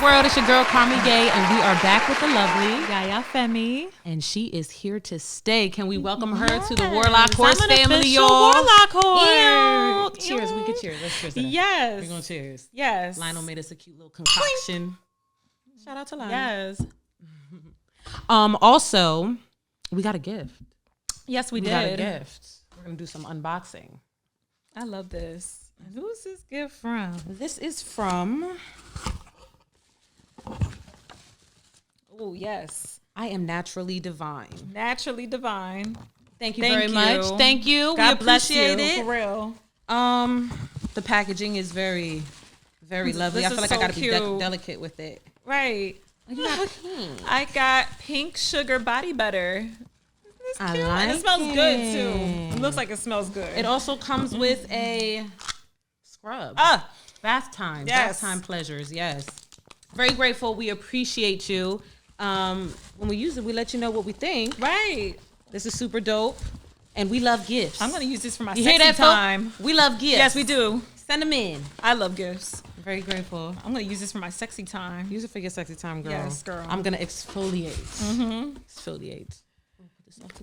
up, world? It's your girl, Carmi Gay, and we are back with the lovely Yaya Femi. And she is here to stay. Can we welcome her to the Warlock Horse I'm an family, official y'all? Warlock Horse. Ew. Cheers. We could cheers. Let's cheers to that. Yes. We're going to cheers. Yes. Lionel made us a cute little concoction. Shout out to Lionel. Yes. Also, we got a gift. Yes, we did. Got a gift. We're going to do some unboxing. I love this. Who's this gift from? This is from... Oh, yes. I Am Naturally Divine. Naturally Divine. Thank you very much. Thank you. God we bless appreciate you, it. for real. The packaging is very, very lovely. This I feel like so I got to be cute. delicate with it. Right. You got pink. I got pink sugar body butter. It's I cute. like and it smells good, too. it. It looks like it smells good. It also comes with a scrub. Bath time. Yes. Bath time pleasures. Yes. Very grateful. We appreciate you. When we use it, we let you know what we think. Right. This is super dope. And we love gifts. I'm going to use this for my You sexy hear that, time. folks? We love gifts. Yes, we do. Send them in. I love gifts. Very grateful. I'm going to use this for my sexy time. Use it for your sexy time, girl. Yes, girl. I'm going to exfoliate. Mm-hmm. Exfoliate.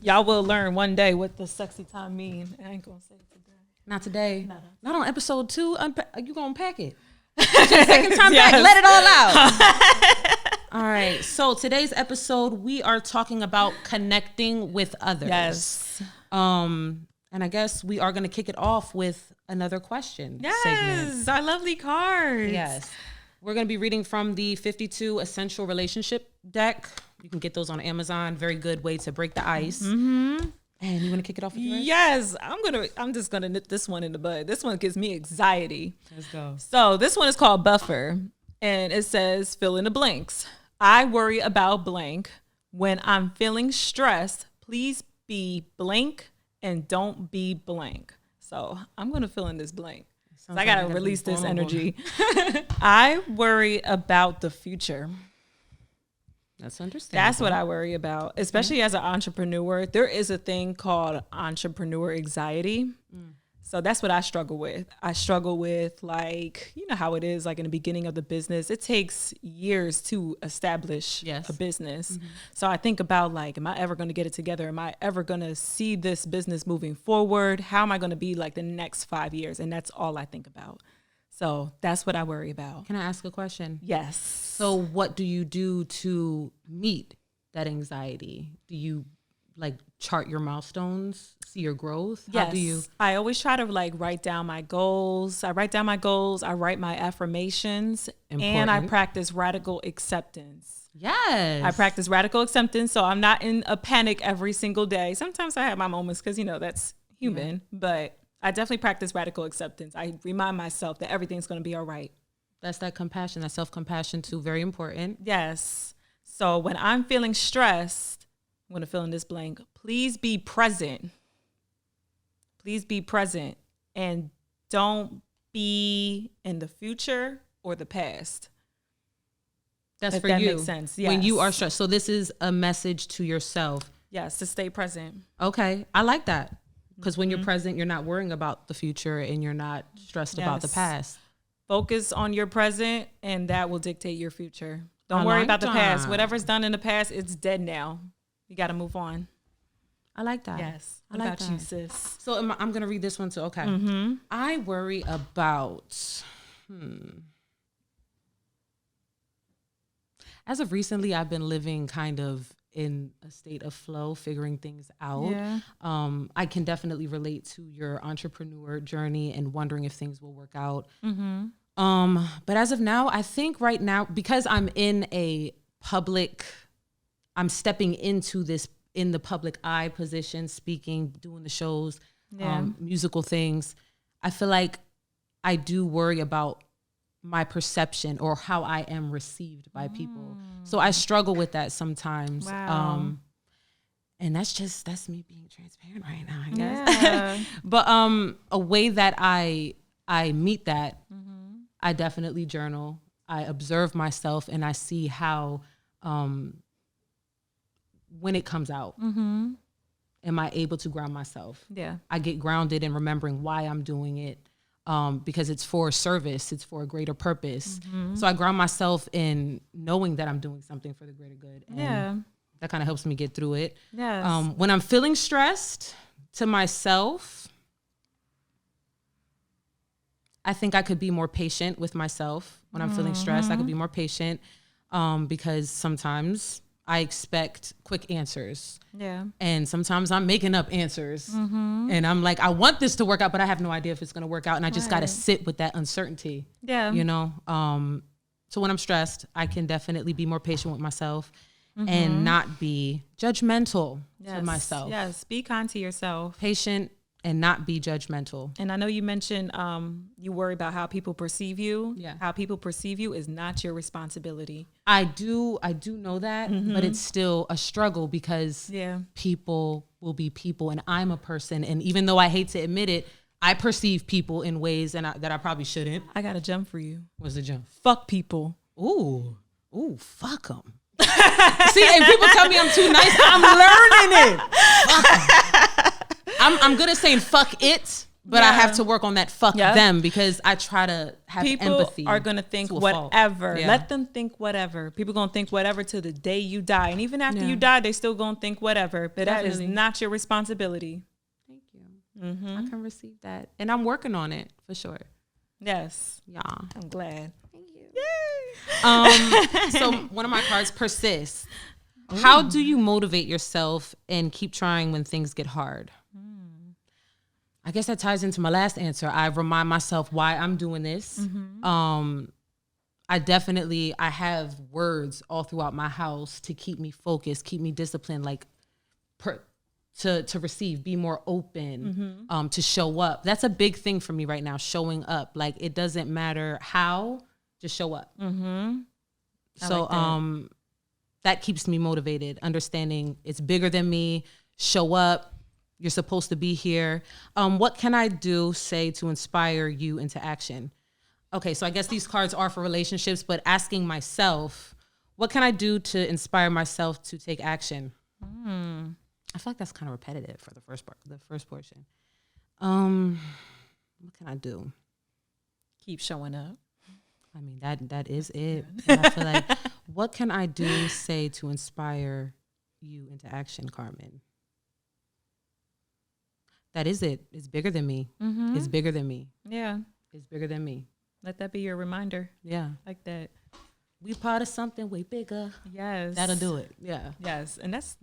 Y'all will learn one day what the sexy time mean. I ain't going to say it today. Not today. No. Not on episode 2. You going to pack it. Second time Yes. back. Let it all out. All right. So today's episode, we are talking about connecting with others. Yes. And I guess we are going to kick it off with another question segment. Yes. Our lovely cards. Yes. We're going to be reading from the 52 Essential Relationship deck. You can get those on Amazon. Very good way to break the ice. Mm-hmm. And you want to kick it off with yours? Yes. I'm just gonna nip this one in the bud. This one gives me anxiety. Let's go. So this one is called Buffer. And it says, fill in the blanks. I worry about blank. When I'm feeling stressed, please be blank and don't be blank. So I'm gonna fill in this blank. So I gotta release this energy. I worry about the future. That's understandable. That's what I worry about, especially as an entrepreneur. There is a thing called entrepreneur anxiety. So that's what I struggle with. I struggle with, like, you know how it is, like in the beginning of the business, it takes years to establish a business. Mm-hmm. So I think about, like, am I ever going to get it together? Am I ever going to see this business moving forward? How am I going to be like the next 5 years? And that's all I think about. So that's what I worry about. Can I ask a question? Yes. So what do you do to meet that anxiety? Do you like chart your milestones, see your growth? Yes. How do you? I always try to like write down my goals. I write write my affirmations, and I practice radical acceptance. Yes. I practice radical acceptance, so I'm not in a panic every single day. Sometimes I have my moments because, you know, that's human, but I definitely practice radical acceptance. I remind myself that everything's going to be all right. That's that compassion, that self-compassion too. Very important. Yes. So when I'm feeling stressed, I'm going to fill in this blank. Please be present. Please be present and don't be in the future or the past. That's if for that you. Makes sense. Yes. When you are stressed. So this is a message to yourself. Yes, to stay present. Okay. I like that. Because when you're present, you're not worrying about the future and you're not stressed about the past. Focus on your present and that will dictate your future. Don't worry about the past. Whatever's done in the past, it's dead now. You got to move on. I like that. Yes. What about you, sis? So I'm going to read this one too. Okay. Mm-hmm. I worry about, as of recently, I've been living kind of in a state of flow, figuring things out. Yeah. I can definitely relate to your entrepreneur journey and wondering if things will work out. Mm-hmm. But as of now, I think right now, because I'm in a public, I'm stepping into this in the public eye position, speaking, doing the shows, musical things. I feel like I do worry about my perception or how I am received by people. So I struggle with that sometimes. Wow. And that's me being transparent right now, I guess. Yeah. But a way that I meet that, I definitely journal. I observe myself and I see how when it comes out, am I able to ground myself? Yeah. I get grounded in remembering why I'm doing it. because it's for service, it's for a greater purpose. So I ground myself in knowing that I'm doing something for the greater good. And that kind of helps me get through it. Yes. When I'm feeling stressed, to myself, I think I could be more patient with myself. When I'm feeling stressed, I could be more patient because sometimes I expect quick answers. Yeah. And sometimes I'm making up answers. And I'm like, I want this to work out, but I have no idea if it's going to work out. And I just got to sit with that uncertainty. Yeah. You know? So when I'm stressed, I can definitely be more patient with myself and not be judgmental to myself. Yes. Be kind to yourself. Patient and not be judgmental. And I know you mentioned you worry about how people perceive you. Yeah. How people perceive you is not your responsibility. I do know that, but it's still a struggle because people will be people and I'm a person. And even though I hate to admit it, I perceive people in ways that I probably shouldn't. I got a jump for you. What's the jump? Fuck people. Ooh, fuck them. See, and people tell me I'm too nice. I'm learning it. Fuck 'em. I'm good at saying fuck it, but I have to work on that fuck them because I try to have empathy. People are going to think whatever. Let them think whatever. People going to think whatever till the day you die. And even after you die, they still going to think whatever. But that is not your responsibility. Thank you. I can receive that. And I'm working on it for sure. Yes. Yeah. I'm glad. Thank you. Yay. So one of my cards, persist. How do you motivate yourself and keep trying when things get hard? I guess that ties into my last answer. I remind myself why I'm doing this. I have words all throughout my house to keep me focused, keep me disciplined, like to receive, be more open, to show up. That's a big thing for me right now, showing up. Like it doesn't matter how, just show up. So that keeps me motivated, understanding it's bigger than me, show up. You're supposed to be here. What can I do, say, to inspire you into action? Okay, so I guess these cards are for relationships, but asking myself, what can I do to inspire myself to take action? I feel like that's kind of repetitive for the first part, the first portion. What can I do? Keep showing up. I mean, that is it. And I feel like, what can I do, say, to inspire you into action, Carmen? That is it. It's bigger than me. It's bigger than me. Yeah. It's bigger than me. Let that be your reminder. Yeah. Like that. We part of something way bigger. Yes. That'll do it. Yeah. Yes. And that's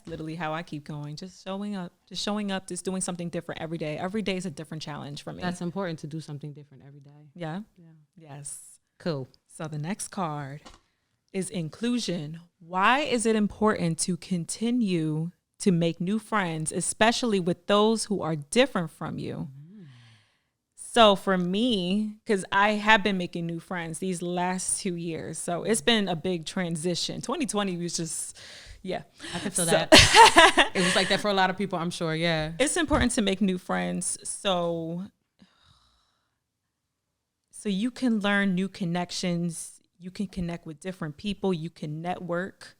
literally how I keep going. Just showing up, just doing something different every day. Every day is a different challenge for me. That's important, to do something different every day. Yeah. Yeah. Yes. Cool. So the next card is inclusion. Why is it important to continue to make new friends, especially with those who are different from you? So for me, because I have been making new friends these last 2 years, so it's been a big transition. 2020 was just, I can feel that. It was like that for a lot of people, I'm sure. Yeah. It's important to make new friends so you can learn new connections. You can connect with different people. You can network.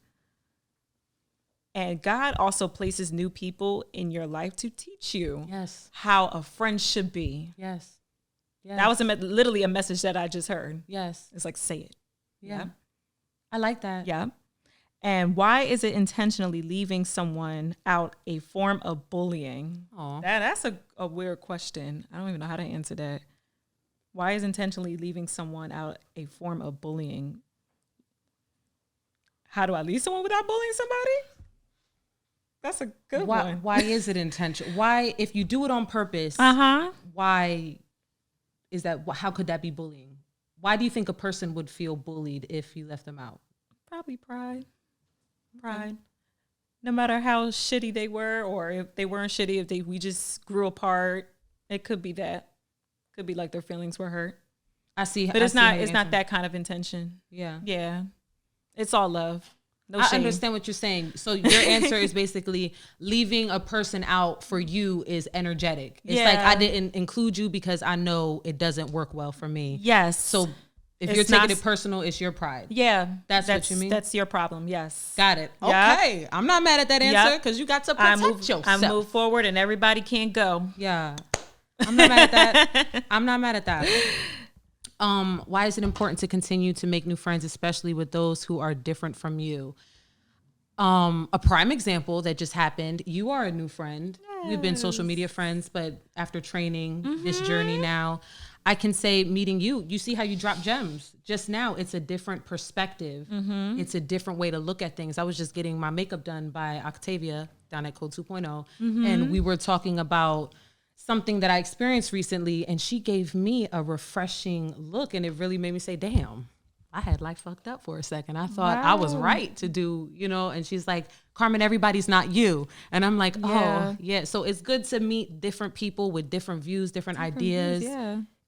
And God also places new people in your life to teach you how a friend should be. Yes. That was literally a message that I just heard. Yes. It's like, say it. Yeah. I like that. Yeah. And why is it intentionally leaving someone out a form of bullying? That's a weird question. I don't even know how to answer that. Why is intentionally leaving someone out a form of bullying? How do I leave someone without bullying somebody? That's a good one. Why is it intentional? Why, if you do it on purpose, why is that? How could that be bullying? Why do you think a person would feel bullied if you left them out? Probably pride. Pride. No matter how shitty they were, or if they weren't shitty, if we just grew apart, it could be that. Could be like their feelings were hurt. I see. But it's not that kind of intention. Yeah. Yeah. It's all love. No I shame. understand what you're saying. So your answer is basically leaving a person out for you is energetic. It's like, I didn't include you because I know it doesn't work well for me. Yes. So if you're taking it personal, it's your pride. Yeah. That's what you mean? That's your problem. Yes. Got it. Okay. Yep. I'm not mad at that answer because you got to protect yourself. I move forward and everybody can't go. Yeah. I'm not mad at that. I'm not mad at that. Why is it important to continue to make new friends, especially with those who are different from you? A prime example that just happened, you are a new friend. Yes. We've been social media friends, but after training this journey now, I can say meeting you see how you drop gems just now. It's a different perspective. It's a different way to look at things. I was just getting my makeup done by Octavia down at Code 2.0. And we were talking about something that I experienced recently, and she gave me a refreshing look, and it really made me say, damn, I had like fucked up for a second. I thought I was right to do, and she's like, Carmen, everybody's not you. And I'm like, oh, yeah. So it's good to meet different people with different views, different ideas.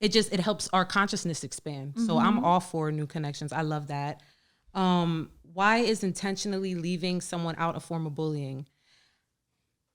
It helps our consciousness expand. So I'm all for new connections. I love that. Why is intentionally leaving someone out a form of bullying?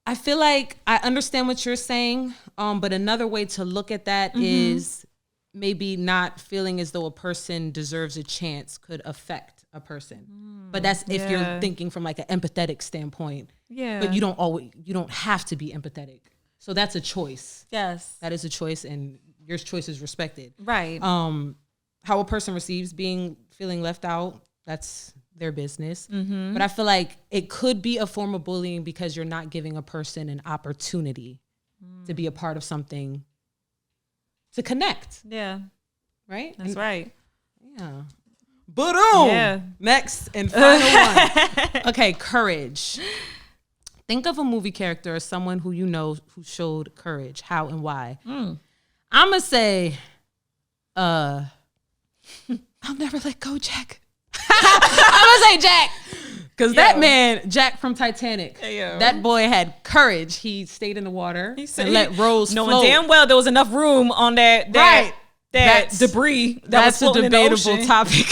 I feel like I understand what you're saying, but another way to look at that is maybe not feeling as though a person deserves a chance could affect a person. But that's if you're thinking from like an empathetic standpoint. Yeah. But you don't have to be empathetic. So that's a choice. Yes. That is a choice, and your choice is respected. Right. How a person receives feeling left out, that's their business. But I feel like it could be a form of bullying because you're not giving a person an opportunity to be a part of something, to connect. Yeah. Right? That's right. Yeah. Boom. Yeah. Next and final one. Okay, courage. Think of a movie character or someone who you know who showed courage. How and why? I'm going to say, I'll never let go, Jack. I'm going to say Jack. Because that man, Jack from Titanic, that boy had courage. He stayed in the water and let Rose float. Knowing damn well there was enough room on that debris that was floating in the ocean. That's a debatable topic.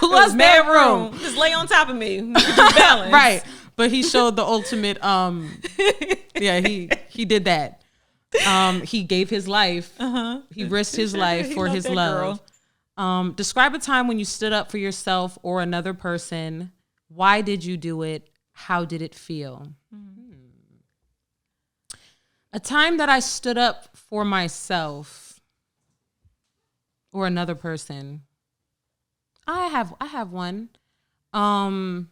What's that room? Just lay on top of me. Balance. Right. But he showed the ultimate, he did that. He gave his life. He risked his life for his love. Describe a time when you stood up for yourself or another person. Why did you do it? How did it feel? A time that I stood up for myself or another person. I have one. I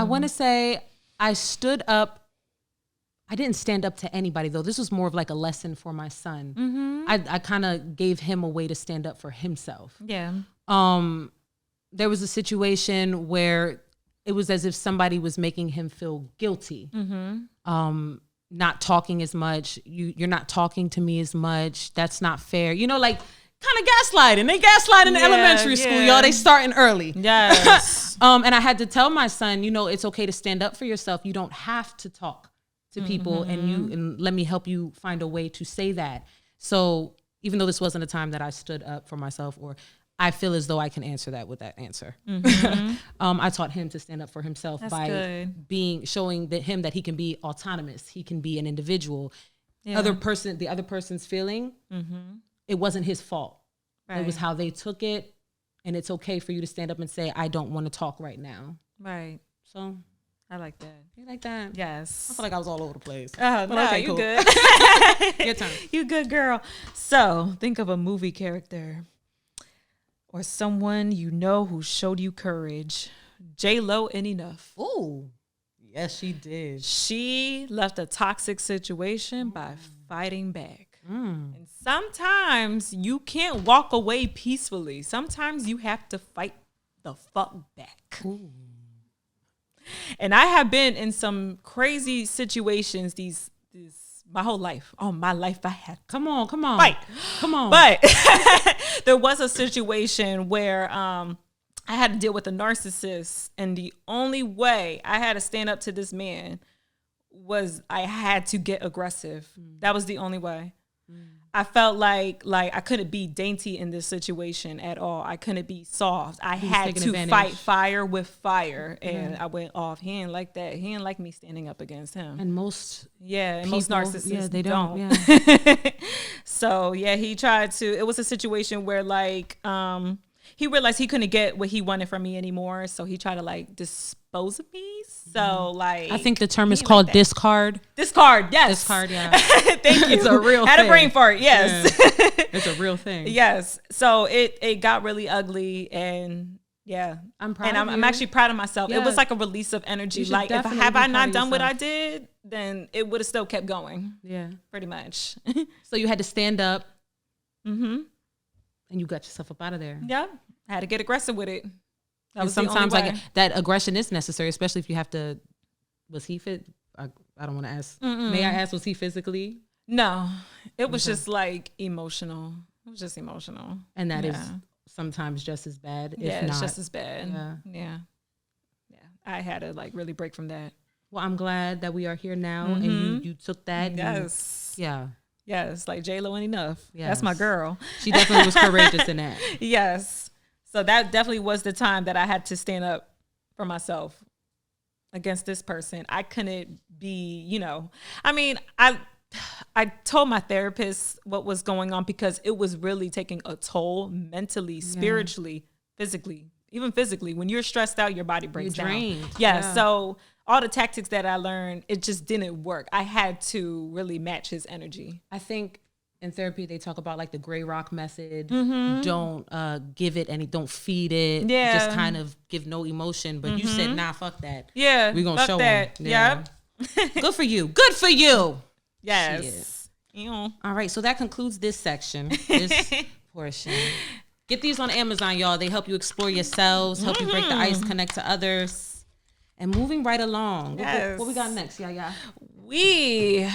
want to say I stood up. I didn't stand up to anybody, though. This was more of like a lesson for my son. I kind of gave him a way to stand up for himself. Yeah. There was a situation where it was as if somebody was making him feel guilty. Not talking as much. You're not talking to me as much. That's not fair. Like kind of gaslighting. They gaslight in elementary school, y'all. They starting early. Yes. And I had to tell my son, it's okay to stand up for yourself. You don't have to talk to people, and let me help you find a way to say that. So even though this wasn't a time that I stood up for myself, or I feel as though I can answer that with that answer. I taught him to stand up for himself. That's by good. Showing him that he can be autonomous. He can be an individual. Yeah. The other person's feeling, it wasn't his fault. Right. It was how they took it, and it's okay for you to stand up and say, I don't want to talk right now. Right. So I like that. You like that? Yes. I feel like I was all over the place. Oh, no, okay, you cool. Good. Your turn. You good, girl. So think of a movie character or someone who showed you courage. J-Lo in Enough. Ooh. Yes, she did. She left a toxic situation by fighting back. And sometimes you can't walk away peacefully. Sometimes you have to fight the fuck back. Ooh. And I have been in some crazy situations my whole life. All my life I had. Come on. Fight. Come on. But there was a situation where I had to deal with a narcissist, and the only way I had to stand up to this man was I had to get aggressive. That was the only way. I felt like I couldn't be dainty in this situation at all. I couldn't be soft. I had to fight fire with fire, and I went off. He ain't like that. He ain't like me standing up against him. And most narcissists they don't. Yeah. So he tried to. It was a situation where he realized he couldn't get what he wanted from me anymore. So he tried to like dispose of me. So like, I think the term is called discard. Discard, yes. Discard, yeah. Thank you. It's a real Had thing. a brain fart, yes. Yeah. It's a real thing. Yes. So it got really ugly, and yeah, I'm proud. And of I'm actually proud of myself. Yeah. It was like a release of energy. Like if I not done what I did, then it would have still kept going. Yeah, pretty much. So you had to stand up. Mm-hmm. And you got yourself up out of there. Yeah, I had to get aggressive with it. That was sometimes like that aggression is necessary, especially if you have to. Was he fit? I don't want to ask. Mm-mm. May I ask? Was he physically? No, it was just like emotional. It was just emotional, and that is sometimes just as bad. Yeah, if not. It's just as bad. Yeah. I had to like really break from that. Well, I'm glad that we are here now, and you took that. Yes. Yes, like J-Lo ain't enough. Yes. That's my girl. She definitely was courageous in that. Yes. So that definitely was the time that I had to stand up for myself against this person. I couldn't be, I mean, I told my therapist what was going on because it was really taking a toll mentally, spiritually, physically. Even physically, when you're stressed out, your body breaks down. Drained. Yeah. So all the tactics that I learned, it just didn't work. I had to really match his energy. I think in therapy, they talk about like the gray rock method. Mm-hmm. Don't give it any, don't feed it. Yeah. Just kind of give no emotion. But you said, nah, fuck that. Yeah. We're going to show that. them. Yeah. Good for you. Good for you. Yes. All right. So that concludes this section, this portion. Get these on Amazon, y'all. They help you explore yourselves, help you break the ice, connect to others. And moving right along. Yes. What we got next? Yeah. We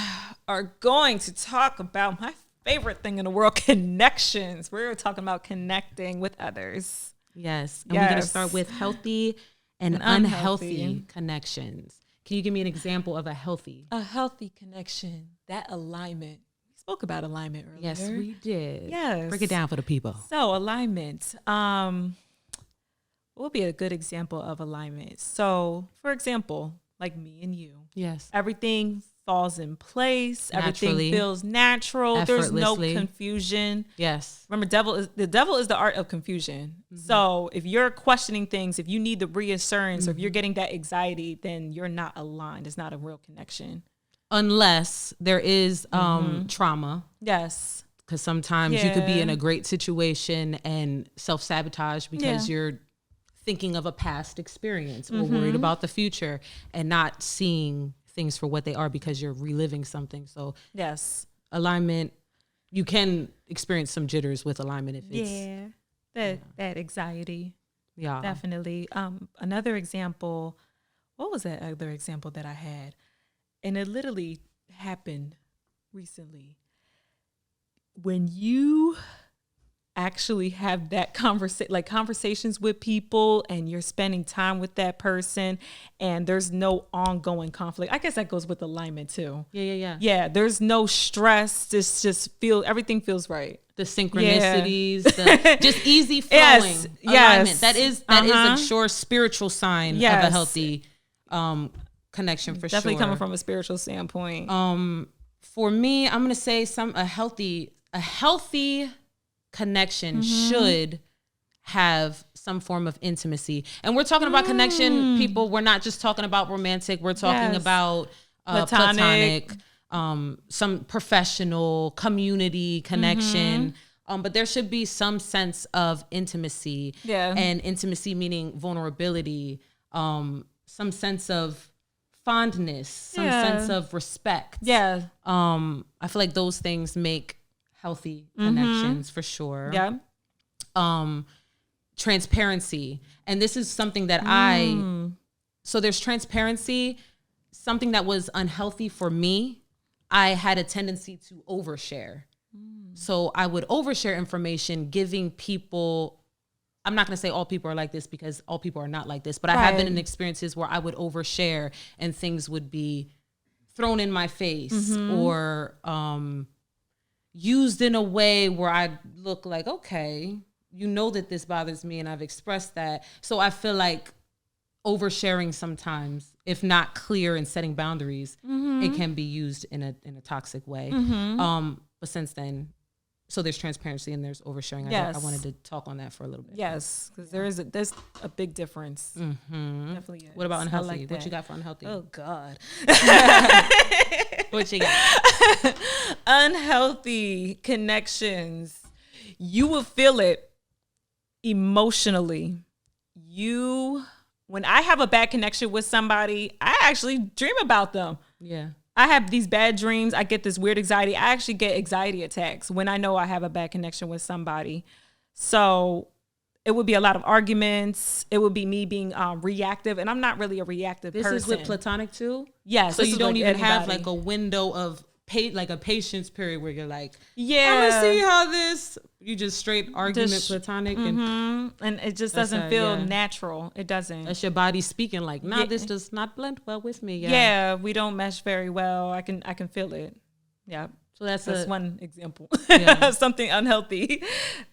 are going to talk about my favorite thing in the world, connections. We're talking about connecting with others. Yes. And we're going to start with healthy and unhealthy connections. Can you give me an example of a healthy? A healthy connection, that alignment. Spoke about alignment earlier. Yes, we did. Yes. Break it down for the people. So alignment. What would be a good example of alignment? So, for example, like me and you. Yes. Everything falls in place. Naturally. Everything feels natural. There's no confusion. Yes. Remember, the devil is the art of confusion. Mm-hmm. So if you're questioning things, if you need the reassurance, or if you're getting that anxiety, then you're not aligned. It's not a real connection. Unless there is trauma. Yes. Because sometimes you could be in a great situation and self-sabotage because you're thinking of a past experience or worried about the future and not seeing things for what they are because you're reliving something. So yes, alignment, you can experience some jitters with alignment if it's that anxiety. Yeah, definitely. Another example. What was that other example that I had? And it literally happened recently. When you actually have that conversations with people and you're spending time with that person and there's no ongoing conflict. I guess that goes with alignment too. Yeah, there's no stress. Everything feels right. The synchronicities, the just easy flowing alignment. That is a sure spiritual sign of a healthy connection for sure. Definitely coming from a spiritual standpoint. For me, I'm gonna say a healthy connection should have some form of intimacy. And we're talking about connection, people. We're not just talking about romantic. We're talking about platonic, some professional community connection. But there should be some sense of intimacy. Yeah. And intimacy meaning vulnerability, some sense of fondness, some sense of respect. Yeah. I feel like those things make healthy connections for sure. Yeah. Transparency. And this is something that so there's transparency. Something that was unhealthy for me, I had a tendency to overshare. So I would overshare information, giving people, I'm not going to say all people are like this because all people are not like this, but I have been in experiences where I would overshare and things would be thrown in my face or used in a way where I look like, okay, you know that this bothers me and I've expressed that. So I feel like oversharing sometimes, if not clear and setting boundaries, it can be used in a toxic way. But since then, so there's transparency and there's oversharing. Yes. I wanted to talk on that for a little bit. Yes, because there's a big difference. Definitely is. What about unhealthy? Like what you got for unhealthy? Oh God. What you got? Unhealthy connections. You will feel it emotionally. When I have a bad connection with somebody, I actually dream about them. Yeah. I have these bad dreams. I get this weird anxiety. I actually get anxiety attacks when I know I have a bad connection with somebody. So it would be a lot of arguments. It would be me being reactive. And I'm not really a reactive person. This is with platonic too? Yes. So you don't even have like a window of like a patience period where you're like, yeah, I'm gonna see how this. You just straight argument platonic, and it just doesn't feel natural. It doesn't. That's your body speaking like, nah, this does not blend well with me. Yeah, we don't mesh very well. I can feel it. Yeah. So that's one example of something unhealthy.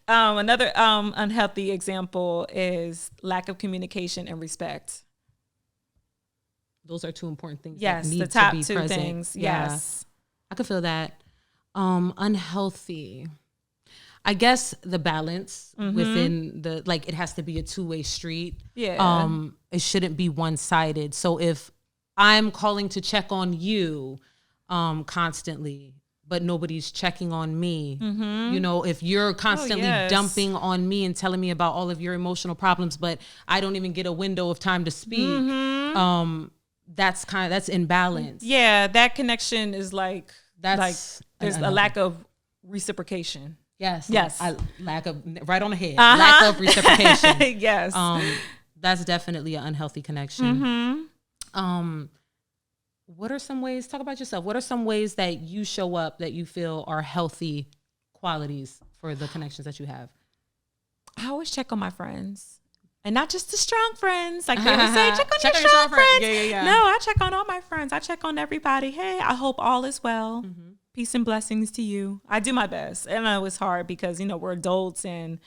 Another unhealthy example is lack of communication and respect. Those are two important things. Yes, that need the top to be two present. things. Yeah. Yes. I could feel that. Unhealthy. I guess the balance within it has to be a two-way street. Yeah. It shouldn't be one-sided. So if I'm calling to check on you constantly, but nobody's checking on me, if you're constantly dumping on me and telling me about all of your emotional problems, but I don't even get a window of time to speak, that's imbalance. Yeah, that connection is there's a lack of reciprocation. Yes. Lack of right on the head. Uh-huh. Lack of reciprocation. Yes. That's definitely an unhealthy connection. What are some ways? Talk about yourself. What are some ways that you show up that you feel are healthy qualities for the connections that you have? I always check on my friends. And not just the strong friends. Like they would say, check on your strong friends. Yeah. No, I check on all my friends. I check on everybody. Hey, I hope all is well. Peace and blessings to you. I do my best. And I know it's hard because, we're adults and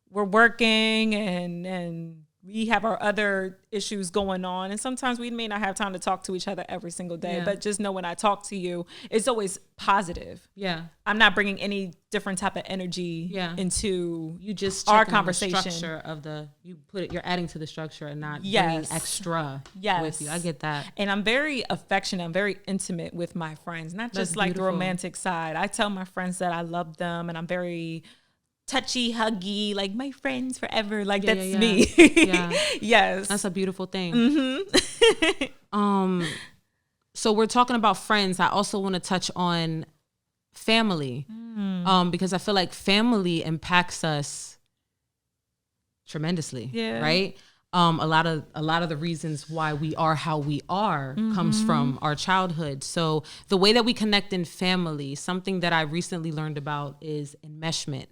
we're working and we have our other issues going on. And sometimes we may not have time to talk to each other every single day. Yeah. But just know when I talk to you, it's always positive. Yeah. I'm not bringing any different type of energy into you just our check conversation. On the structure of you're adding to the structure and not bringing extra with you. I get that. And I'm very affectionate. I'm very intimate with my friends, not just like the romantic side. I tell my friends that I love them and I'm very touchy, huggy, like my friends forever. Like that's me. Yeah. Yes. That's a beautiful thing. So we're talking about friends. I also want to touch on family. Because I feel like family impacts us tremendously. Yeah. Right? A lot of the reasons why we are how we are comes from our childhood. So the way that we connect in family, something that I recently learned about is enmeshment.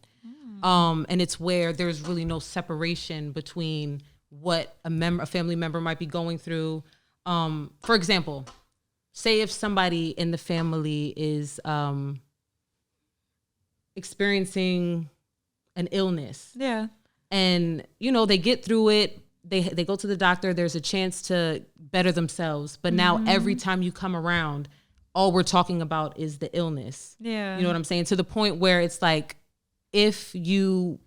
And it's where there's really no separation between what a family member might be going through. For example, say if somebody in the family is experiencing an illness. Yeah. And, they get through it. They go to the doctor. There's a chance to better themselves. But now every time you come around, all we're talking about is the illness. Yeah. You know what I'm saying? To the point where it's like, if you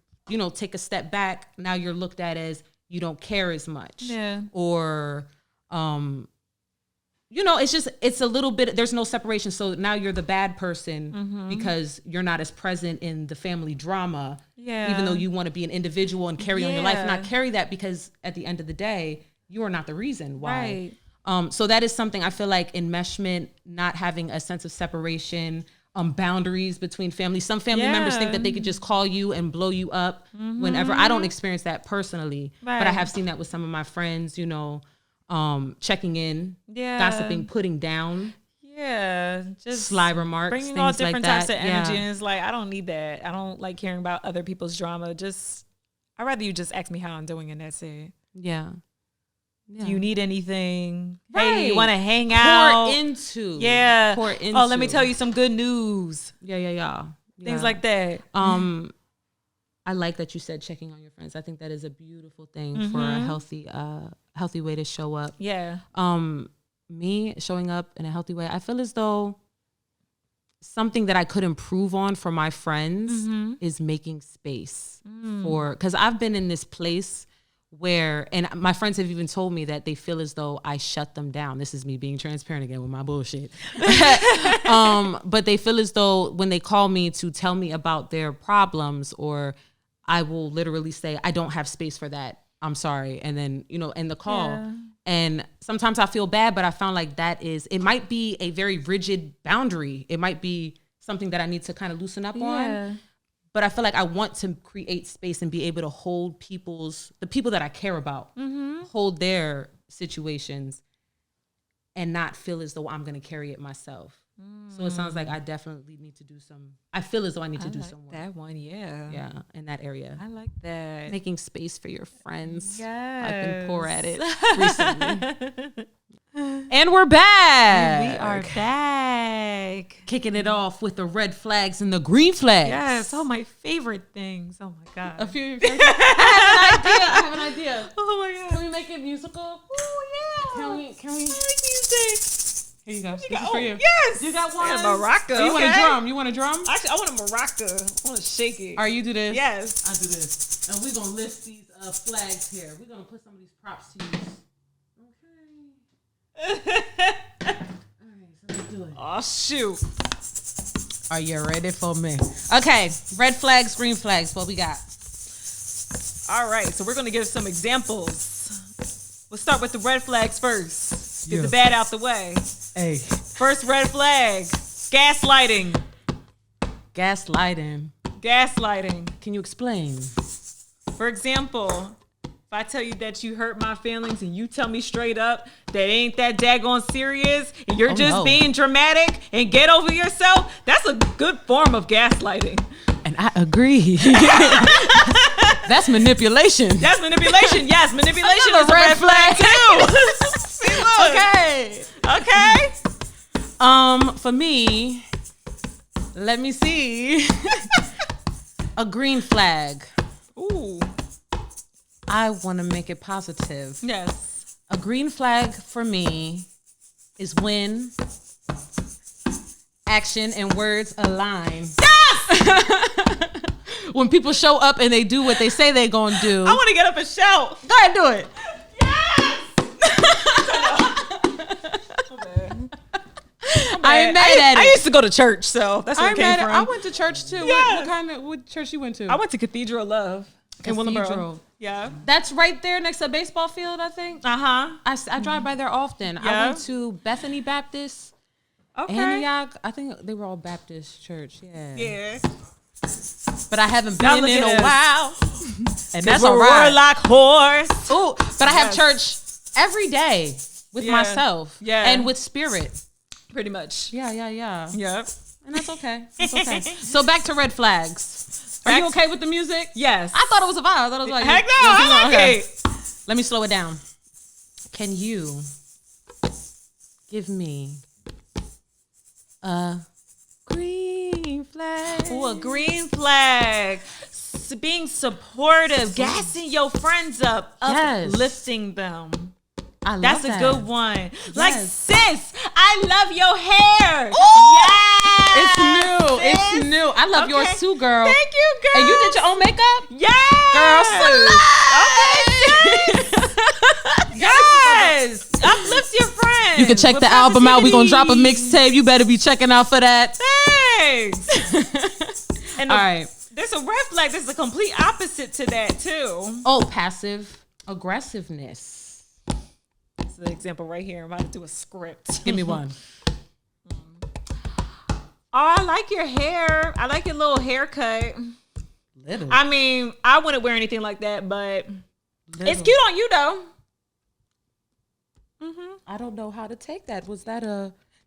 take a step back, now you're looked at as you don't care as much. Yeah. Or, it's a little bit, there's no separation. So now you're the bad person because you're not as present in the family drama. Yeah. Even though you want to be an individual and carry on your life, not carry that because at the end of the day, you are not the reason why. Right. So that is something I feel like enmeshment, not having a sense of separation, boundaries between families. Some family members think that they could just call you and blow you up whenever. I don't experience that personally, but I have seen that with some of my friends, checking in, gossiping, putting down. Yeah, just sly remarks, bringing things all different like types that. of energy. And it's like, I don't need that. I don't like hearing about other people's drama. I'd rather you just ask me how I'm doing and that's it. Yeah. Do you need anything? Right. Hey, you want to hang out? Pour into. Oh, let me tell you some good news. Yeah. Things like that. I like that you said checking on your friends. I think that is a beautiful thing for a healthy way to show up. Yeah. Me showing up in a healthy way, I feel as though something that I could improve on for my friends is making space for, because I've been in this place where, and my friends have even told me that they feel as though I shut them down. This is me being transparent again with my bullshit. But they feel as though when they call me to tell me about their problems, or I will literally say, I don't have space for that, I'm sorry. And then, end the call. Yeah. And sometimes I feel bad, but I found like it might be a very rigid boundary. It might be something that I need to kind of loosen up on. But I feel like I want to create space and be able to hold the people that I care about, hold their situations and not feel as though I'm going to carry it myself. So it sounds like I definitely need to do I feel as though I need to do some work. That one, yeah. Yeah, in that area. I like that. Making space for your friends. Yes. I've been poor at it recently. And we're back. We are back. Kicking it off with the red flags and the green flags. Yes. Oh, my favorite things. Oh, my God. A few of your favorites. I have an idea. Oh, my God. Can we make it musical? Oh, yeah. Can we? I like music. Here you go. This is for you. Yes. You got one? A maraca. You want a drum? You want a drum? Actually, I want a maraca. I want to shake it. All right, you do this. Yes. I do this. And we're going to list these flags here. We're going to put some of these props to use. Okay. All right, so let's do it. Oh, shoot. Are you ready for me? Okay. Red flags, green flags. What we got? All right. So we're going to give some examples. We'll start with the red flags first. Get the bad out the way. Hey. First red flag, gaslighting. Gaslighting. Gaslighting. Can you explain? For example, if I tell you that you hurt my feelings and you tell me straight up that ain't that daggone serious and you're being dramatic and get over yourself, that's a good form of gaslighting. And I agree. That's manipulation. That's manipulation. Yes, manipulation is a red flag too. See, look. Okay. For me, let me see. A green flag. Ooh. I want to make it positive. Yes. A green flag for me is when action and words align. Yes! When people show up and they do what they say they're going to do. I want to get up and shout. Go ahead, do it. Yes! I ain't mad at it. I used to go to church, so that's where it came from. I went to church too. Yeah. What church you went to? I went to Cathedral of Love in Willingboro. Cathedral. Yeah. That's right there next to a baseball field, I think. Uh-huh. I drive by there often. Yeah. I went to Bethany Baptist. Okay. Antioch. I think they were all Baptist church. Yeah. Yeah. But I haven't been in a while. And that's a warlock horse. Ooh, but I have church every day with myself. Yeah. And with spirit. Pretty much. Yeah. Yep. And that's okay. That's okay. So back to red flags. Are you okay with the music? Yes. I thought it was a vibe. I thought it was like, heck no, I like it. Let me slow it down. Can you give me a green flag? Ooh, a green flag. Being supportive, gassing your friends up, uplifting them. That's a good one. Yes. Like, sis, I love your hair. Ooh! Yes. It's new. I love yours too, girl. Thank you, girl. And you did your own makeup? Yes. Girl, okay. Yes. Uplift your friends. You can check the album out. We're going to drop a mixtape. You better be checking out for that. Thanks. And all right. There's a red flag. There's a complete opposite to that, too. Oh, passive aggressiveness. That's an example right here. I'm about to do a script. Give me one. Oh, I like your hair. I like your little haircut. Little. I mean, I wouldn't wear anything like that, but it's cute on you, though. Mm-hmm. I don't know how to take that.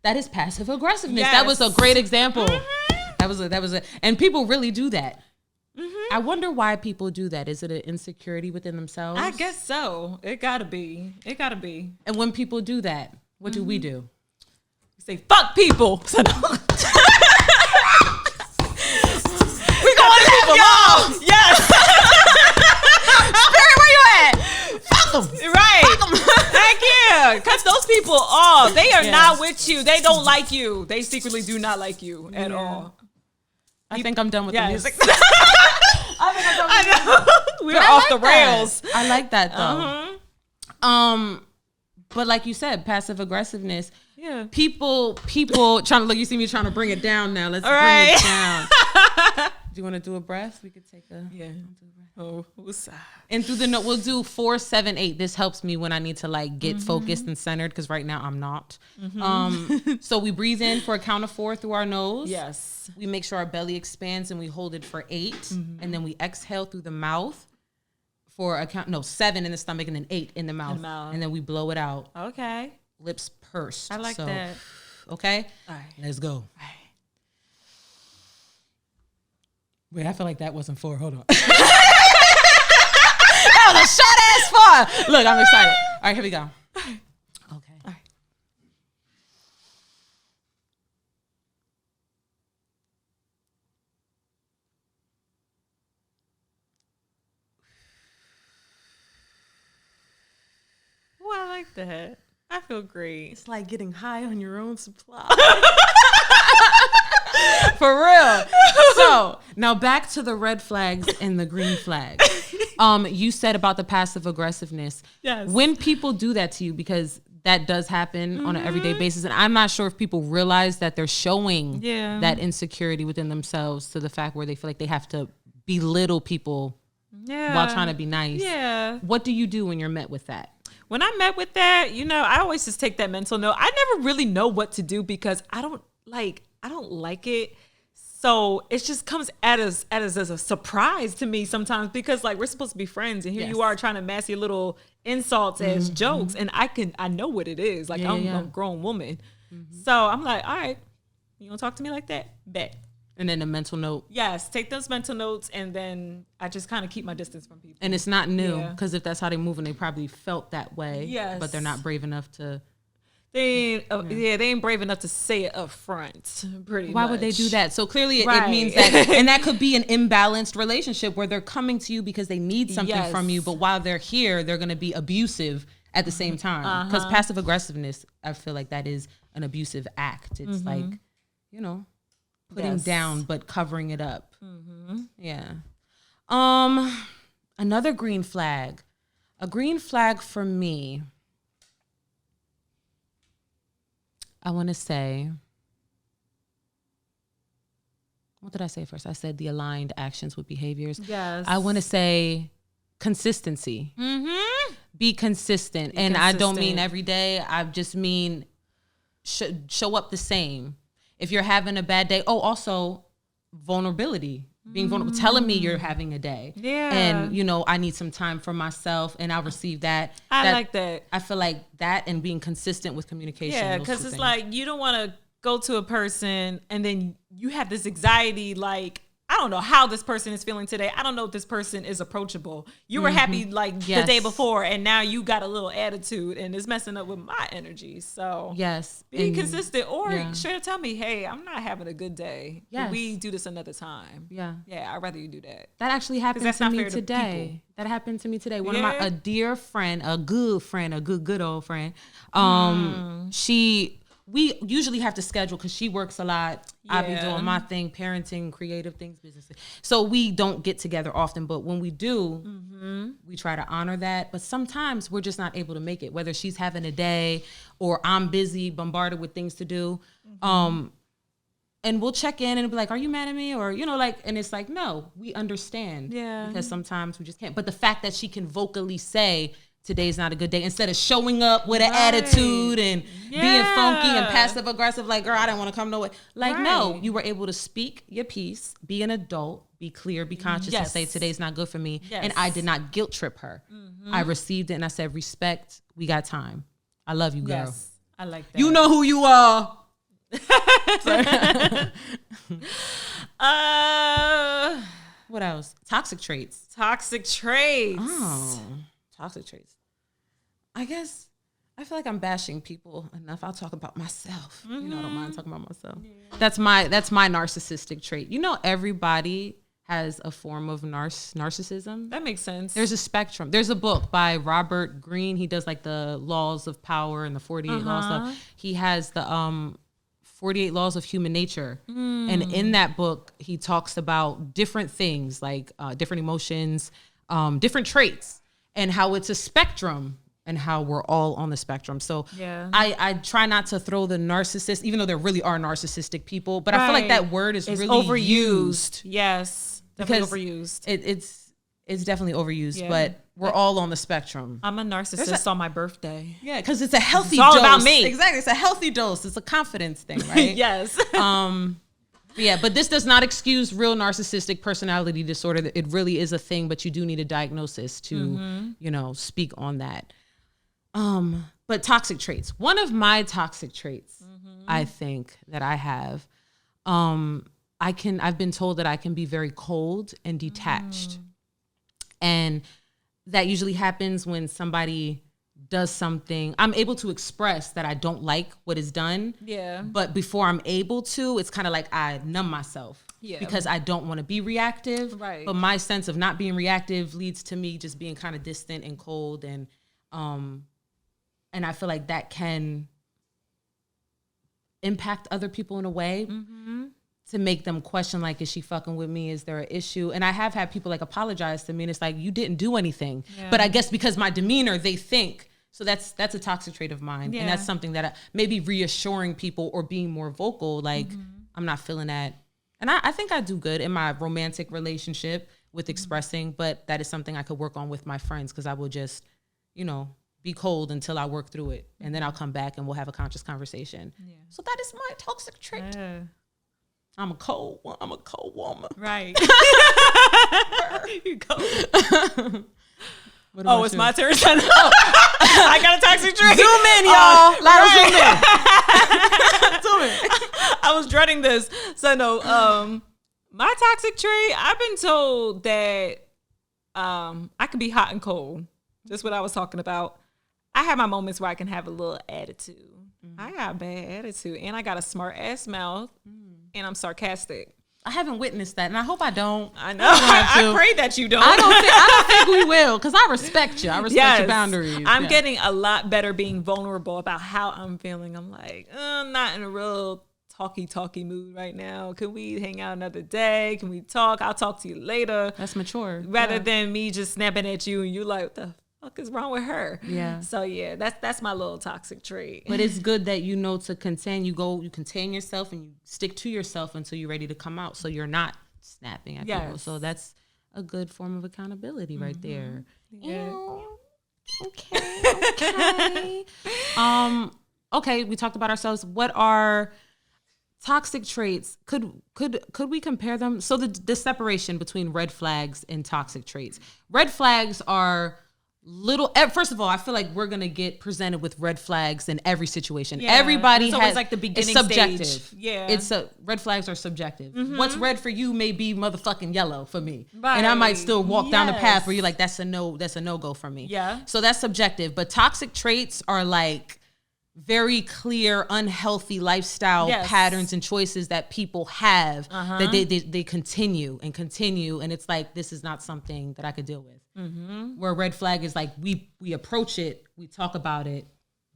That is passive aggressiveness. Yes. That was a great example. Mm-hmm. That was a, and people really do that. Mm-hmm. I wonder why people do that. Is it an insecurity within themselves? I guess so. It gotta be. And when people do that, what do we do? We say, fuck people. So no. We gonna left y'all. Yes. Spirit, where you at? Fuck them. Right. Fuck them. Heck yeah. Yeah, cut those people off. They are not with you. They don't like you. They secretly do not like you at all. I think I'm done with the music. We're off the rails. I like that though. But like you said, passive aggressiveness. Yeah. People trying to look. You see me trying to bring it down now. Let's bring it down. Do you want to do a breath? We could take a and through the note we'll do 4, 7, 8. This helps me when I need to like get focused and centered because right now I'm not. So we breathe in for a count of 4 through our nose. Yes. We make sure our belly expands and we hold it for 8, and then we exhale through the mouth for a count. No, 7 in the stomach and then 8 in the mouth, and then we blow it out. Okay. Lips pursed. I like that. Okay. All right. Let's go. All right. Wait, I feel like that wasn't 4. Hold on. That was a short ass 4. Look, I'm excited. All right, here we go. Okay. All right. Oh, I like that. I feel great. It's like getting high on your own supply. For real. So now back to the red flags and the green flags. You said about the passive aggressiveness. Yes. When people do that to you, because that does happen on an everyday basis, and I'm not sure if people realize that they're showing that insecurity within themselves to the fact where they feel like they have to belittle people while trying to be nice. Yeah. What do you do when you're met with that? When I met with that, I always just take that mental note. I never really know what to do because I don't like it. So it just comes at us as a surprise to me sometimes because like we're supposed to be friends and here you are trying to mask your little insults as jokes and I know what it is. Like I'm a grown woman. So I'm like, all right, you gonna talk to me like that? Bet. And then a mental note. Yes, take those mental notes and then I just kind of keep my distance from people. And it's not new because if that's how they move and they probably felt that way. Yes. But they're not brave enough to. They ain't brave enough to say it up front. Why would they do that? So clearly it means that, and that could be an imbalanced relationship where they're coming to you because they need something from you, but while they're here, they're going to be abusive at the same time. Because passive aggressiveness, I feel like that is an abusive act. It's like, putting down but covering it up. Yeah. Another green flag. A green flag for me. I want to say, what did I say first? I said the aligned actions with behaviors. Yes. I want to say consistency. Be consistent. I don't mean every day. I just mean show up the same. If you're having a bad day. Oh, also vulnerability. Being vulnerable, telling me you're having a day. Yeah. And, I need some time for myself and I'll receive that. I like that. I feel like that and being consistent with communication. Yeah, because it's like you don't want to go to a person and then you have this anxiety like, I don't know how this person is feeling today. I don't know if this person is approachable. You were happy like the day before and now you got a little attitude and it's messing up with my energy. So be consistent or straight up tell me, hey, I'm not having a good day. Can we do this another time? Yeah, I'd rather you do that. That actually happened to me today. That happened to me today. One of a dear friend, a good old friend. We usually have to schedule because she works a lot. I be doing my thing, parenting, creative things, businesses. So we don't get together often. But when we do, we try to honor that. But sometimes we're just not able to make it, whether she's having a day or I'm busy, bombarded with things to do. And we'll check in and be like, are you mad at me? Or, and it's like, no, we understand. Yeah. Because sometimes we just can't. But the fact that she can vocally say, today's not a good day, instead of showing up with an attitude and being funky and passive aggressive, like, girl, I didn't want to come no way. Like, no, you were able to speak your piece, be an adult, be clear, be conscious, and say today's not good for me. And I did not guilt trip her. I received it and I said, respect, we got time. I love you, girl. Yes, I like that. You know who you are. What else? Toxic traits. Oh. Toxic traits. I guess I feel like I'm bashing people enough. I'll talk about myself. I don't mind talking about myself. Yeah. That's my narcissistic trait. Everybody has a form of narcissism. That makes sense. There's a spectrum. There's a book by Robert Greene. He does like the laws of power and the 48 laws stuff. He has the 48 laws of human nature. And in that book, he talks about different things like different emotions, different traits, and how it's a spectrum and how we're all on the spectrum. So I try not to throw the narcissist, even though there really are narcissistic people, but I feel like that word is really overused. Yes. Definitely overused. It's definitely overused, but we're all on the spectrum. I'm a narcissist on my birthday. Yeah, because it's a healthy dose. It's all about me. Exactly. It's a healthy dose. It's a confidence thing, right? Yes. But this does not excuse real narcissistic personality disorder. It really is a thing, but you do need a diagnosis to, speak on that. But toxic traits. One of my toxic traits, I think, that I have, I've been told that I can be very cold and detached. And that usually happens when somebody does something. I'm able to express that I don't like what is done. Yeah. But before I'm able to, it's kind of like I numb myself. Yeah. Because I don't want to be reactive. Right. But my sense of not being reactive leads to me just being kind of distant and cold. And I feel like that can impact other people in a way. To make them question, like, is she fucking with me? Is there an issue? And I have had people like apologize to me, and it's like, you didn't do anything. Yeah. But I guess because my demeanor, they think. So that's a toxic trait of mine. Yeah. And that's something that maybe reassuring people or being more vocal, like, I'm not feeling that. And I think I do good in my romantic relationship with expressing, but that is something I could work on with my friends, because I will just, be cold until I work through it. And then I'll come back and we'll have a conscious conversation. Yeah. So that is my toxic trait. Yeah. I'm a cold woman. Right. You cold. It's my turn. I got a toxic trait. Zoom in, y'all. Zoom in. I was dreading this. So no, my toxic trait, I've been told that I can be hot and cold. Just what I was talking about. I have my moments where I can have a little attitude. I got a bad attitude, and I got a smart ass mouth. And I'm sarcastic. I haven't witnessed that, and I hope I don't. I know. I pray that you don't. I don't think we will, because I respect you. I respect your boundaries. I'm getting a lot better being vulnerable about how I'm feeling. I'm like, I'm not in a real talky mood right now. Can we hang out another day? Can we talk? I'll talk to you later. That's mature. Rather than me just snapping at you and you're like, what the fuck is wrong with her? Yeah. So yeah, that's my little toxic trait. But it's good that to contain. You contain yourself and you stick to yourself until you're ready to come out. So you're not snapping at people. So that's a good form of accountability right there. Yeah. Okay. Okay. We talked about ourselves. What are toxic traits? Could we compare them? So the separation between red flags and toxic traits. Red flags are first of all, I feel like we're gonna get presented with red flags in every situation. Yeah, everybody has always like the beginning subjective. Stage. Yeah, red flags are subjective. What's red for you may be motherfucking yellow for me, right. And I might still walk down the path where you're like, that's a no go for me. Yeah, so that's subjective. But toxic traits are like very clear, unhealthy lifestyle patterns and choices that people have that they continue, and it's like, this is not something that I could deal with. Where a red flag is like, we approach it, we talk about it,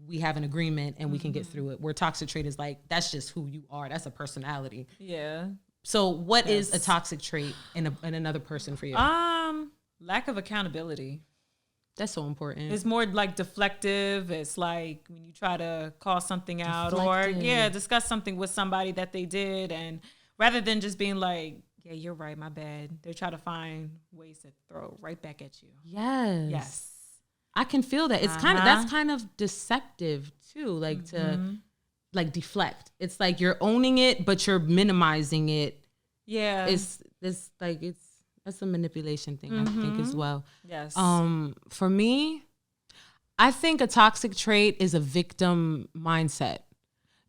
we have an agreement, and we can get through it. Where toxic trait is like, that's just who you are. That's a personality. Yeah. So what is a toxic trait in another person for you? Lack of accountability. That's so important. It's more like deflective. It's like when you try to call something out or discuss something with somebody that they did, and rather than just being like, yeah, you're right, my bad, they try to find ways to throw right back at you. Yes. I can feel that. It's that's kind of deceptive too, like to like deflect. It's like you're owning it, but you're minimizing it. Yeah. That's a manipulation thing, I think, as well. Yes. For me, I think a toxic trait is a victim mindset.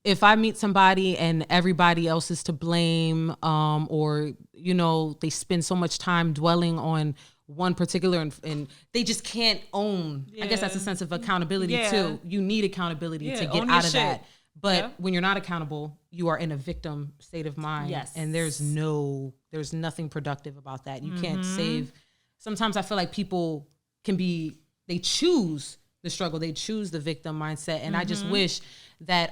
If I meet somebody and everybody else is to blame, or, they spend so much time dwelling on one particular and they just can't own. I guess that's a sense of accountability too. You need accountability to get out of that. But when you're not accountable, you are in a victim state of mind. Yes. And there's nothing productive about that. You can't save. Sometimes I feel like people they choose the struggle. They choose the victim mindset. And I just wish that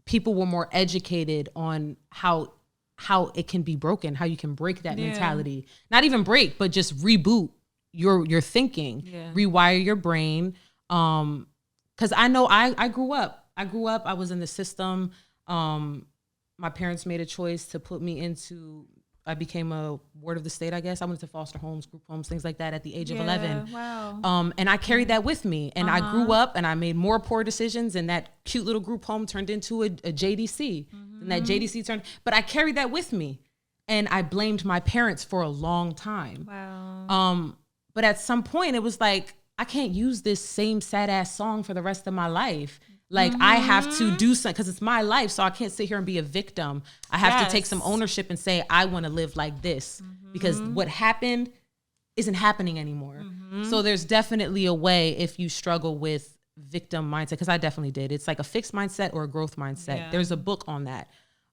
people were more educated on how it can be broken, how you can break that mentality. Not even break, but just reboot your thinking, rewire your brain. Because I know I grew up. I was in the system. My parents made a choice to put me into, I became a ward of the state, I guess. I went to foster homes, group homes, things like that at the age of 11. Wow. And I carried that with me. And I grew up and I made more poor decisions, and that cute little group home turned into a JDC. And that JDC but I carried that with me. And I blamed my parents for a long time. Wow. But at some point it was like, I can't use this same sad ass song for the rest of my life. Like I have to do something because it's my life. So I can't sit here and be a victim. I have to take some ownership and say, I want to live like this because what happened isn't happening anymore. So there's definitely a way if you struggle with victim mindset, because I definitely did. It's like a fixed mindset or a growth mindset. Yeah. There's a book on that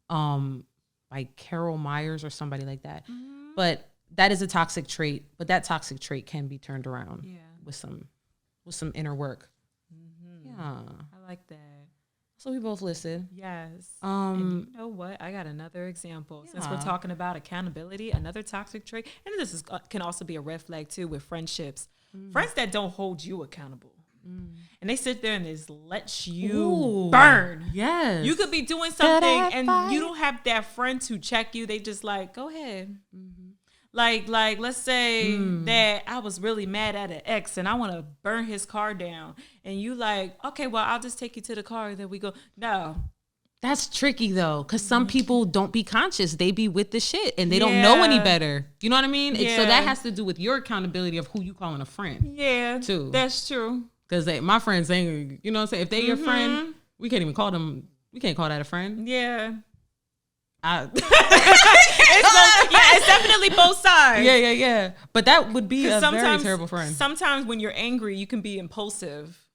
by Carol Myers or somebody like that. But that is a toxic trait, but that toxic trait can be turned around with some inner work. Yeah. I like that. So we both listed. Yes. And you know what? I got another example. Since we're talking about accountability, another toxic trait, and this can also be a red flag too with friendships. Friends that don't hold you accountable. And they sit there and just let you burn. Yes. You could be doing something and you don't have that friend to check you. They just like, go ahead. Like, let's say that I was really mad at an ex and I want to burn his car down. And you like, okay, well, I'll just take you to the car and then we go. No. That's tricky though, because some people don't be conscious. They be with the shit and they don't know any better. You know what I mean? So that has to do with your accountability of who you calling a friend. Yeah, too. That's true. Because my friends ain't, you know what I'm saying? If they your friend, we can't even call them, we can't call that a friend. Yeah. It's definitely both sides. Yeah. But that would be a very terrible friend. Sometimes when you're angry, you can be impulsive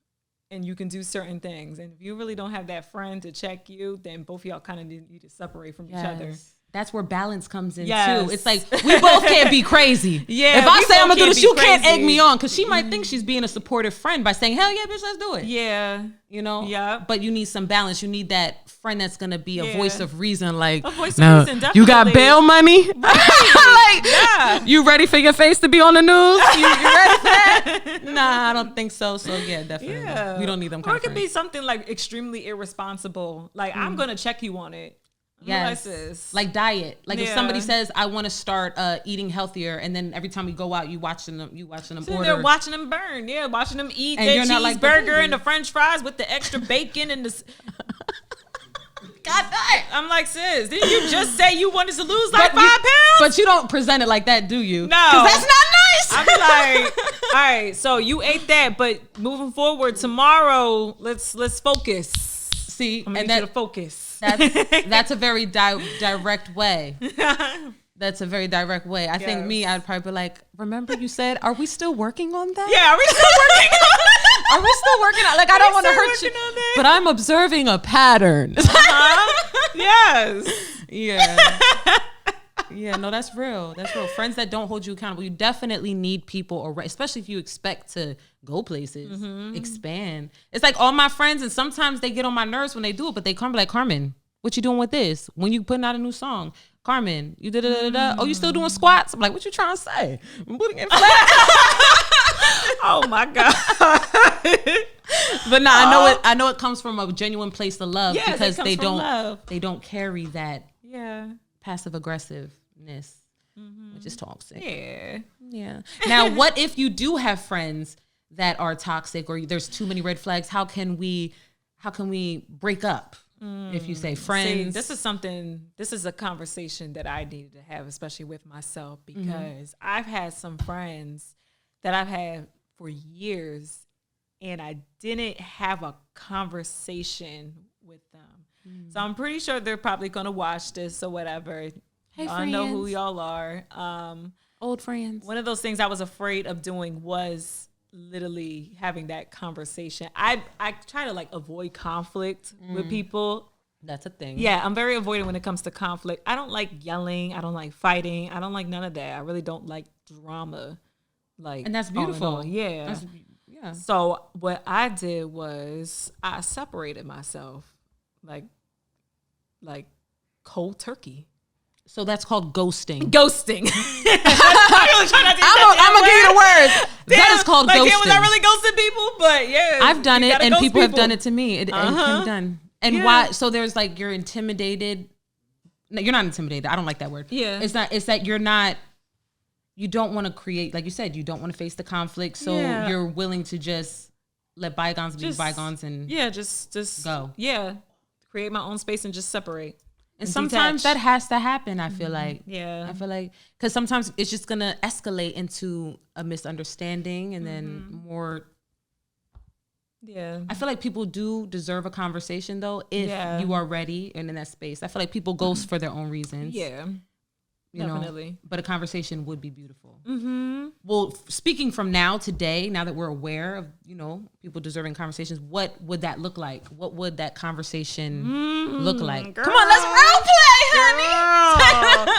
and you can do certain things. And if you really don't have that friend to check you, then both of y'all kind of need to separate from each other. That's where balance comes in too. It's like we both can't be crazy. If I say I'm gonna do this, you can't egg me on, because she might think she's being a supportive friend by saying, "Hell yeah, bitch, let's do it." Yeah, you know. Yeah. But you need some balance. You need that friend that's gonna be a voice of reason. Like, a voice of reason. Definitely. You got bail money. Right. You ready for your face to be on the news? You ready for that? Nah, I don't think so. So yeah, definitely. Yeah. We don't need them. Or it could be something like extremely irresponsible. Like I'm gonna check you on it. Yes. Like diet. Like if somebody says, I want to start eating healthier, and then every time we go out, you watching them order. They're watching them burn. Yeah, watching them eat their cheeseburger and the French fries with the extra bacon and the. God damn. I'm like, sis, didn't you just say you wanted to lose like 5 pounds? But you don't present it like that, do you? No. Because that's not nice. I'm like, all right, so you ate that, but moving forward tomorrow, let's focus. See, and that focus. That's a very direct way. That's a very direct way. I think I'd probably be like, remember you said, are we still working on that? Yeah, are we still working on that? Are we still working on? Like, I don't want to hurt you, but I'm observing a pattern. Yes. Yeah. Yeah, no, that's real. That's real. Friends that don't hold you accountable. You definitely need people, especially if you expect to go places, expand. It's like all my friends, and sometimes they get on my nerves when they do it, but they come like, Carmen, what you doing with this? When you putting out a new song, Carmen, you da-da-da-da. Oh, you still doing squats? I'm like, what you trying to say? I'm putting it flat. Oh my God. But no, I know it comes from a genuine place of love, because they don't carry that passive aggressiveness, which is toxic. Yeah. Now, what if you do have friends that are toxic, or there's too many red flags? How can we break up? If you say friends, this is a conversation that I needed to have, especially with myself, because I've had some friends that I've had for years, and I didn't have a conversation with them. So I'm pretty sure they're probably going to watch this or whatever. Hey, I know who y'all are. Old friends. One of those things I was afraid of doing was literally having that conversation. I try to like avoid conflict with people. That's a thing. Yeah, I'm very avoidant when it comes to conflict. I don't like yelling. I don't like fighting. I don't like none of that. I really don't like drama. Like, And that's beautiful. Yeah. Yeah. So what I did was I separated myself, like cold turkey. So that's called ghosting. Ghosting. I'm gonna give you the words. That is called ghosting. Was I really ghosting people? But yeah, I've done it, and people have done it to me. It can be done. And why? So there's like you're intimidated. No, you're not intimidated. I don't like that word. Yeah, it's not. It's that you're not. You don't want to create, like you said, you don't want to face the conflict. So you're willing to just let bygones be bygones and just go. Yeah, create my own space and just separate. And sometimes that has to happen, I feel like. Yeah. I feel like, because sometimes it's just going to escalate into a misunderstanding and then more. Yeah. I feel like people do deserve a conversation, though, if you are ready and in that space. I feel like people ghost for their own reasons. Yeah. Definitely. But a conversation would be beautiful. Mm-hmm. Well, speaking from today, now that we're aware of, people deserving conversations, what would that look like? What would that conversation look like? Girl. Come on, let's role play, honey.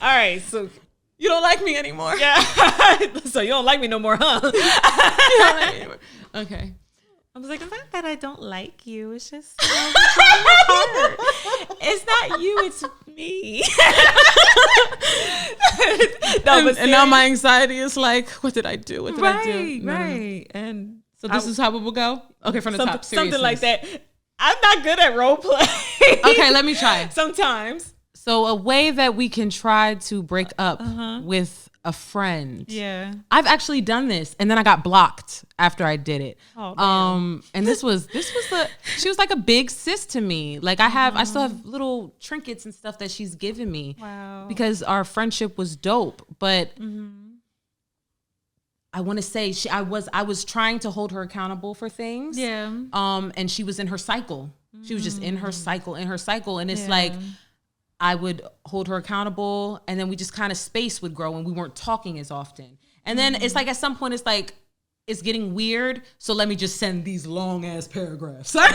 All right, so you don't like me anymore. Yeah. So you don't like me no more, huh? You don't like me anymore. Okay. I was like, it's not that I don't like you. It's just it's not you, it's me. And now my anxiety is like, what did I do? What did I do? Right. And so this is how it will go? Okay, from the top. Something like that. I'm not good at role play. Okay, let me try. Sometimes. So a way that we can try to break up with a friend. Yeah. I've actually done this, and then I got blocked after I did it. Oh, damn. And she was like a big sis to me. Like I still have little trinkets and stuff that she's given me. Wow. Because our friendship was dope. But I want to say I was trying to hold her accountable for things. Yeah. And she was in her cycle. She was just in her cycle, and it's like I would hold her accountable, and then we just kind of space would grow and we weren't talking as often. And then it's like at some point it's like it's getting weird, so let me just send these long ass paragraphs. Right.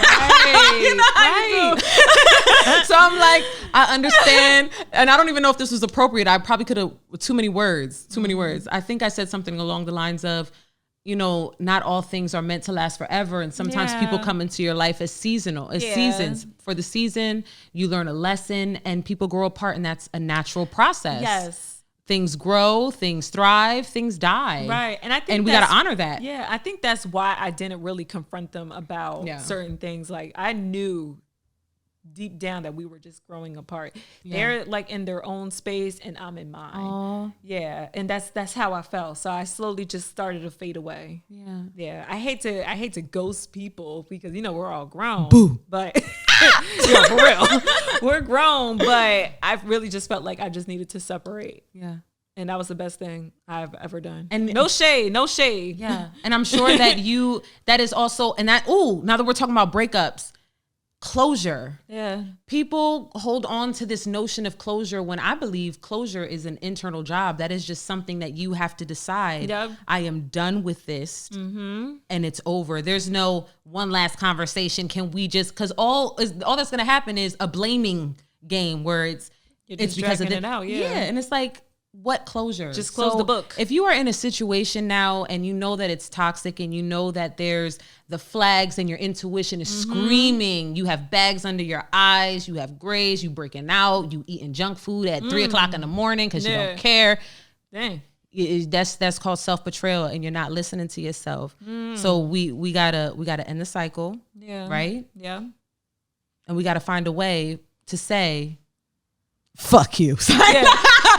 So I'm like, I understand, and I don't even know if this was appropriate. I probably could have too many words. I think I said something along the lines of, not all things are meant to last forever. And sometimes people come into your life as seasons. For the season, you learn a lesson and people grow apart, and that's a natural process. Yes. Things grow, things thrive, things die. Right. And we got to honor that. Yeah. I think that's why I didn't really confront them about certain things. Like I knew deep down that we were just growing apart. They're like in their own space and I'm in mine. Aww. Yeah. And that's how I felt. So I slowly just started to fade away. Yeah. Yeah. I hate to ghost people because we're all grown. Boo. But for real. We're grown, but I really just felt like I just needed to separate. Yeah. And that was the best thing I've ever done. And no shade. Yeah. And I'm sure that is also, and now that we're talking about breakups, closure. Yeah. People hold on to this notion of closure when I believe closure is an internal job. That is just something that you have to decide. Yep. I am done with this and it's over. There's no one last conversation. Can we just, because all that's going to happen is a blaming game where it's because of it out. Yeah. And it's like, what closure? Just close the book. If you are in a situation now and you know that it's toxic and you know that there's the flags and your intuition is screaming, you have bags under your eyes, you have grays, you breaking out, you eating junk food at 3:00 in the morning because you don't care. Dang. That's called self-betrayal, and you're not listening to yourself. So we gotta end the cycle. Yeah. Right? Yeah. And we gotta find a way to say, fuck you. Yeah.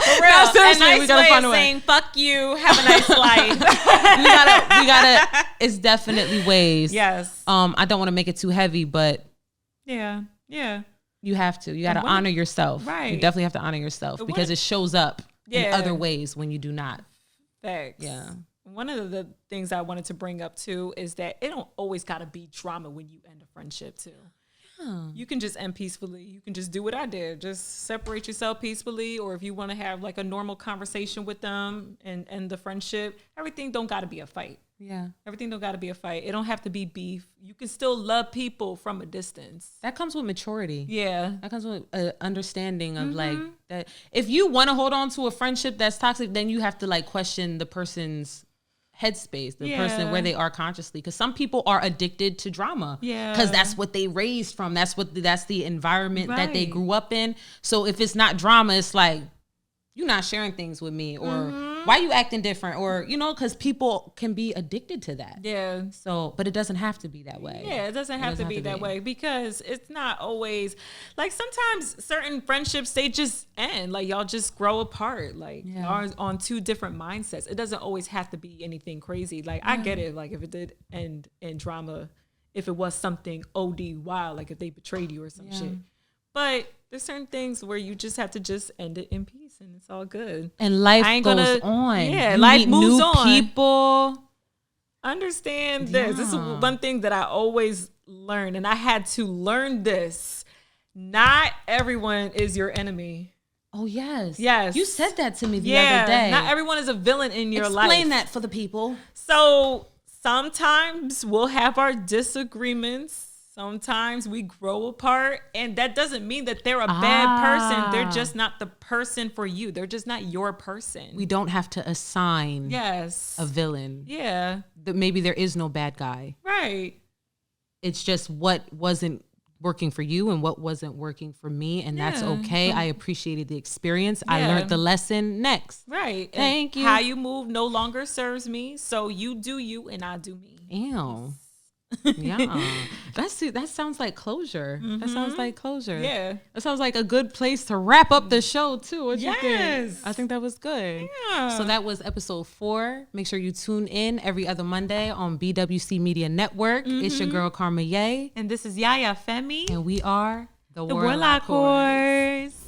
For real. No, seriously, a nice we gotta way find of a way. saying fuck you, have a nice life. we gotta it's definitely ways. Yes. I don't want to make it too heavy, but yeah. you have to. You gotta honor yourself. Right. You definitely have to honor yourself because it shows up in other ways when you do not. Facts. Yeah. One of the things I wanted to bring up too is that it don't always gotta be drama when you end a friendship too. You can just end peacefully. You can just do what I did. Just separate yourself peacefully. Or if you want to have like a normal conversation with them and the friendship, everything don't got to be a fight. Yeah. Everything don't got to be a fight. It don't have to be beef. You can still love people from a distance. That comes with maturity. Yeah. That comes with an understanding of like that. If you want to hold on to a friendship that's toxic, then you have to like question the person's headspace, the person where they are consciously. Because some people are addicted to drama. Yeah. Because that's what they raised from. That's the environment that they grew up in. So if it's not drama, it's like, you're not sharing things with me, or why you acting different, or, you know, because people can be addicted to that. Yeah. So, but it doesn't have to be that way. Yeah, it doesn't have to be that way, because it's not always like, sometimes certain friendships, they just end, like y'all just grow apart, like y'all are on two different mindsets. It doesn't always have to be anything crazy. Like I get it, like if it did end in drama, if it was something OD wild, like if they betrayed you or some shit. But there's certain things where you just have to just end it in peace, and it's all good. And life goes on. Yeah, life moves on. People. Understand this. This is one thing that I always learn, and I had to learn this. Not everyone is your enemy. Oh, yes. Yes. You said that to me the other day. Not everyone is a villain in your life. Explain that for the people. So sometimes we'll have our disagreements. Sometimes we grow apart, and that doesn't mean that they're a bad person. They're just not the person for you. They're just not your person. We don't have to assign a villain. Yeah. Maybe there is no bad guy. Right. It's just what wasn't working for you and what wasn't working for me, and that's okay. I appreciated the experience. I learned the lesson. Next. Right. Thank you. How you move no longer serves me, so you do you and I do me. Ew. Yeah, that sounds like closure. That sounds like closure. Yeah, that sounds like a good place to wrap up the show too. What you think? I think that was good. Yeah. So that was episode 4. Make sure you tune in every other Monday on BWC Media Network. It's your girl Karma Ye, and this is Yaya Femi, and we are the Warlock Horse.